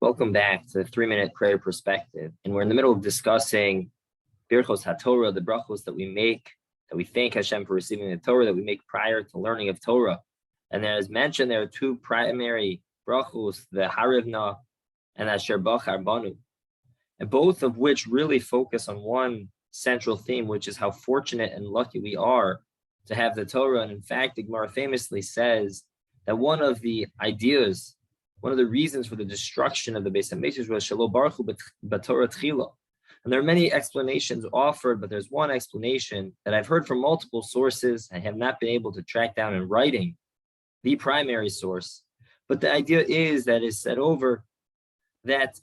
Welcome back to the 3-minute prayer perspective. And we're in the middle of discussing Birchos HaTorah, the brachos that we make, that we thank Hashem for receiving the Torah, that we make prior to learning of Torah. And as mentioned, there are two primary brachos, the Harivna and Asher Bachar Banu, and both of which really focus on one central theme, which is how fortunate and lucky we are to have the Torah. And in fact, the Gemara famously says that one of the ideas, one of the reasons for the destruction of the Beis HaMikdash was Shelo Baruchu b'Torah Tchila. And there are many explanations offered, but there's one explanation that I've heard from multiple sources. I have not been able to track down in writing the primary source. But the idea is that is said over that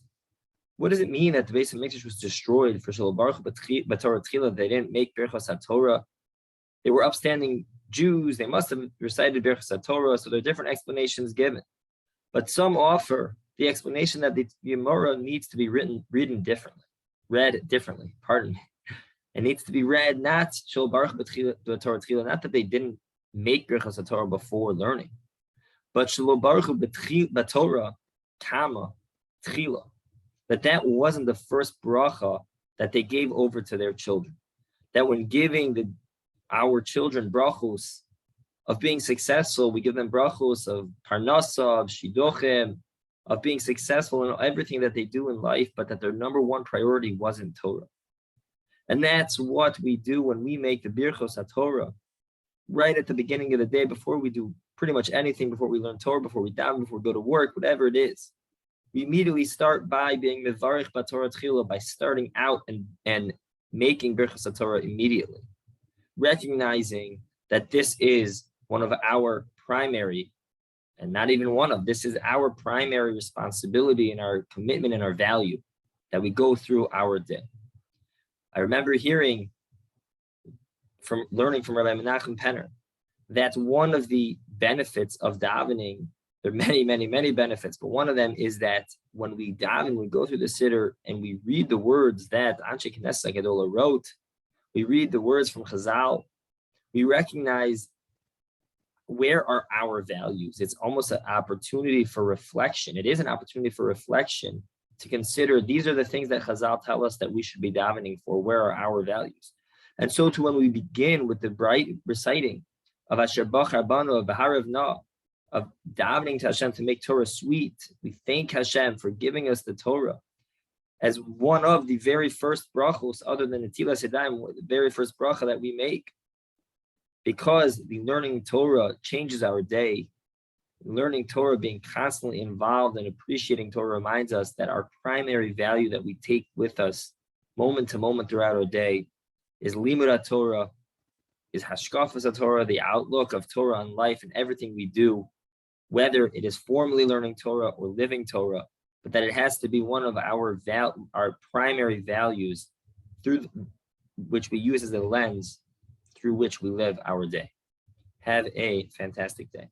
what does it mean that the Beis HaMikdash was destroyed for Shelo Baruchu b'Torah Tchila? They didn't make Birchos HaTorah. They were upstanding Jews. They must have recited Birchos HaTorah. So there are different explanations given. But some offer the explanation that the Gemara needs to be read differently. Pardon me. It needs to be read not Shel Baruch b'Torah Tchila, not that they didn't make Birchos HaTorah before learning, but Shel Baruch b'Torah Kama Tchila, that wasn't the first bracha that they gave over to their children. That when giving our children brachos of being successful, we give them brachos of parnasa, of shiduchim, of being successful in everything that they do in life, but that their number one priority wasn't Torah. And that's what we do when we make the Birchos HaTorah right at the beginning of the day, before we do pretty much anything, before we learn Torah, before we daven, before we go to work, whatever it is. We immediately start by being mevarich b'Torah Tchila, by starting out and making Birchos HaTorah immediately, recognizing that this is one of our primary, and not even one of, this is our primary responsibility and our commitment and our value that we go through our day. I remember learning from Rabbi Menachem Penner that one of the benefits of davening, there are many, many, many benefits, but one of them is that when we daven, we go through the siddur and we read the words that Anshe Knesset Gedola wrote, we read the words from Chazal, we recognize where are our values. It's almost an opportunity for reflection. It is an opportunity for reflection to consider these are the things that Chazal tell us that we should be davening for. Where are our values? And so too, when we begin with the bright reciting of Asher Bachar Banu, of Baharav Na, of davening to Hashem to make Torah sweet, we thank Hashem for giving us the Torah as one of the very first brachos, other than the Tilas Yadayim, the very first bracha that we make. Because the learning Torah changes our day. Learning Torah, being constantly involved and appreciating Torah, reminds us that our primary value that we take with us moment to moment throughout our day is Limud Torah, is Hashkafas Torah, the outlook of Torah on life and everything we do, whether it is formally learning Torah or living Torah, but that it has to be one of our primary values through which we use as a lens through which we live our day. Have a fantastic day.